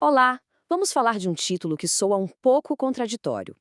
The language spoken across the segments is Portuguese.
Olá, vamos falar de um título que soa um pouco contraditório.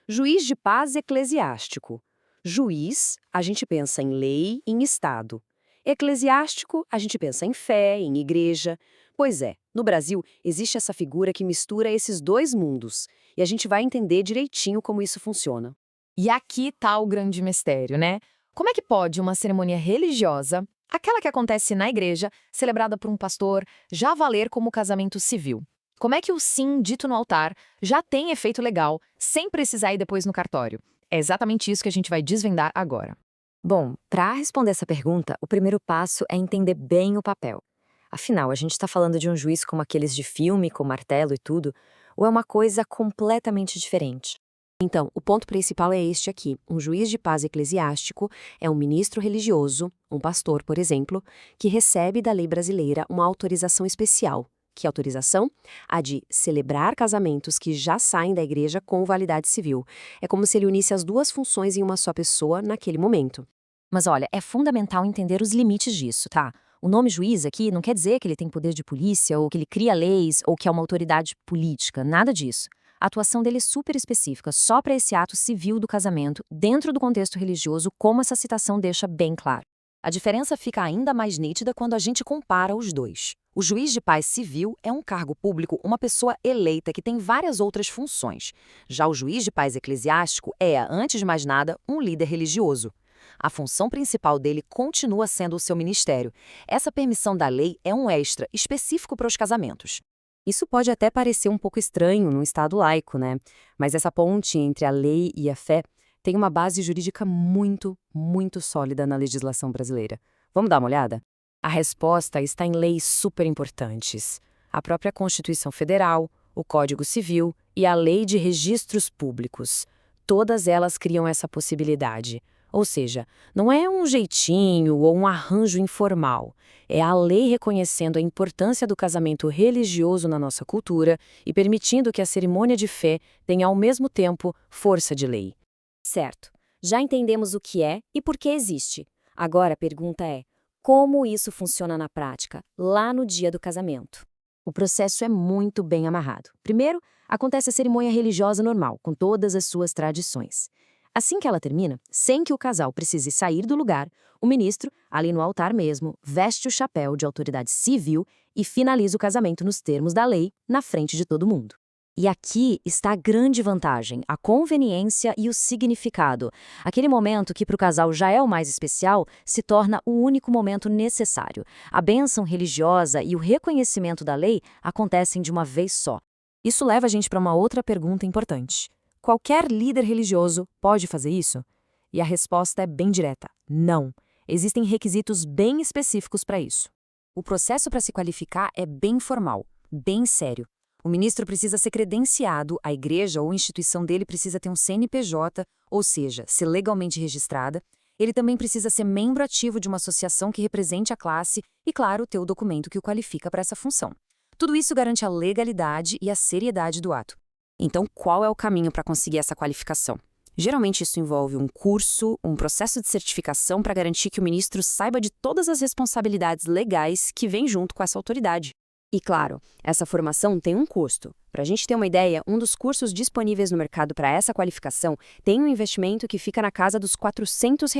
Juiz de paz eclesiástico. Juiz, a gente pensa em lei, em Estado. Eclesiástico, a gente pensa em fé, em igreja. Pois é, no Brasil existe essa figura que mistura esses dois mundos. E a gente vai entender direitinho como isso funciona. E aqui tá o grande mistério, né? Como é que pode uma cerimônia religiosa, aquela que acontece na igreja, celebrada por um pastor, já valer como casamento civil? Como é que o sim dito no altar já tem efeito legal, sem precisar ir depois no cartório? É exatamente isso que a gente vai desvendar agora. Bom, para responder essa pergunta, o primeiro passo é entender bem o papel. Afinal, a gente está falando de um juiz como aqueles de filme, com martelo e tudo, ou é uma coisa completamente diferente? Então, o ponto principal é este aqui. Um juiz de paz eclesiástico é um ministro religioso, um pastor, por exemplo, que recebe da lei brasileira uma autorização especial. Que autorização? A de celebrar casamentos que já saem da igreja com validade civil. É como se ele unisse as duas funções em uma só pessoa naquele momento. Mas olha, é fundamental entender os limites disso, tá? O nome juiz aqui não quer dizer que ele tem poder de polícia, ou que ele cria leis, ou que é uma autoridade política, nada disso. A atuação dele é super específica, só para esse ato civil do casamento, dentro do contexto religioso, como essa citação deixa bem claro. A diferença fica ainda mais nítida quando a gente compara os dois. O juiz de paz civil é um cargo público, uma pessoa eleita que tem várias outras funções. Já o juiz de paz eclesiástico é, antes de mais nada, um líder religioso. A função principal dele continua sendo o seu ministério. Essa permissão da lei é um extra específico para os casamentos. Isso pode até parecer um pouco estranho num Estado laico, né? Mas essa ponte entre a lei e a fé tem uma base jurídica muito, muito sólida na legislação brasileira. Vamos dar uma olhada? A resposta está em leis super importantes. A própria Constituição Federal, o Código Civil e a Lei de Registros Públicos. Todas elas criam essa possibilidade. Ou seja, não é um jeitinho ou um arranjo informal. É a lei reconhecendo a importância do casamento religioso na nossa cultura e permitindo que a cerimônia de fé tenha ao mesmo tempo força de lei. Certo, já entendemos o que é e por que existe. Agora a pergunta é, como isso funciona na prática, lá no dia do casamento? O processo é muito bem amarrado. Primeiro, acontece a cerimônia religiosa normal, com todas as suas tradições. Assim que ela termina, sem que o casal precise sair do lugar, o ministro, ali no altar mesmo, veste o chapéu de autoridade civil e finaliza o casamento nos termos da lei, na frente de todo mundo. E aqui está a grande vantagem, a conveniência e o significado. Aquele momento que para o casal já é o mais especial, se torna o único momento necessário. A bênção religiosa e o reconhecimento da lei acontecem de uma vez só. Isso leva a gente para uma outra pergunta importante. Qualquer líder religioso pode fazer isso? E a resposta é bem direta: não. Existem requisitos bem específicos para isso. O processo para se qualificar é bem formal, bem sério. O ministro precisa ser credenciado, a igreja ou instituição dele precisa ter um CNPJ, ou seja, ser legalmente registrada. Ele também precisa ser membro ativo de uma associação que represente a classe e, claro, ter o documento que o qualifica para essa função. Tudo isso garante a legalidade e a seriedade do ato. Então, qual é o caminho para conseguir essa qualificação? Geralmente isso envolve um curso, um processo de certificação para garantir que o ministro saiba de todas as responsabilidades legais que vêm junto com essa autoridade. E claro, essa formação tem um custo. Para a gente ter uma ideia, um dos cursos disponíveis no mercado para essa qualificação tem um investimento que fica na casa dos R$ 400.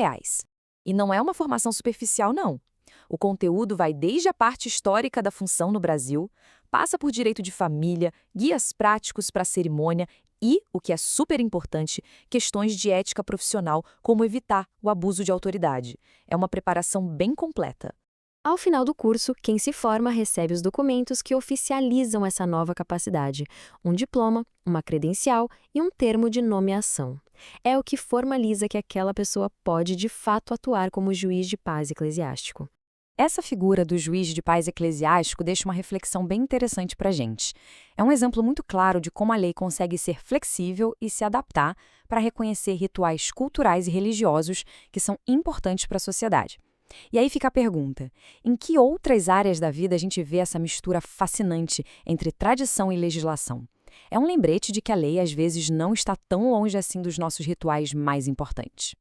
E não é uma formação superficial, não. O conteúdo vai desde a parte histórica da função no Brasil, passa por direito de família, guias práticos para a cerimônia e, o que é super importante, questões de ética profissional, como evitar o abuso de autoridade. É uma preparação bem completa. Ao final do curso, quem se forma recebe os documentos que oficializam essa nova capacidade, um diploma, uma credencial e um termo de nomeação. É o que formaliza que aquela pessoa pode de fato atuar como juiz de paz eclesiástico. Essa figura do juiz de paz eclesiástico deixa uma reflexão bem interessante para a gente. É um exemplo muito claro de como a lei consegue ser flexível e se adaptar para reconhecer rituais culturais e religiosos que são importantes para a sociedade. E aí fica a pergunta: em que outras áreas da vida a gente vê essa mistura fascinante entre tradição e legislação? É um lembrete de que a lei, às vezes, não está tão longe assim dos nossos rituais mais importantes.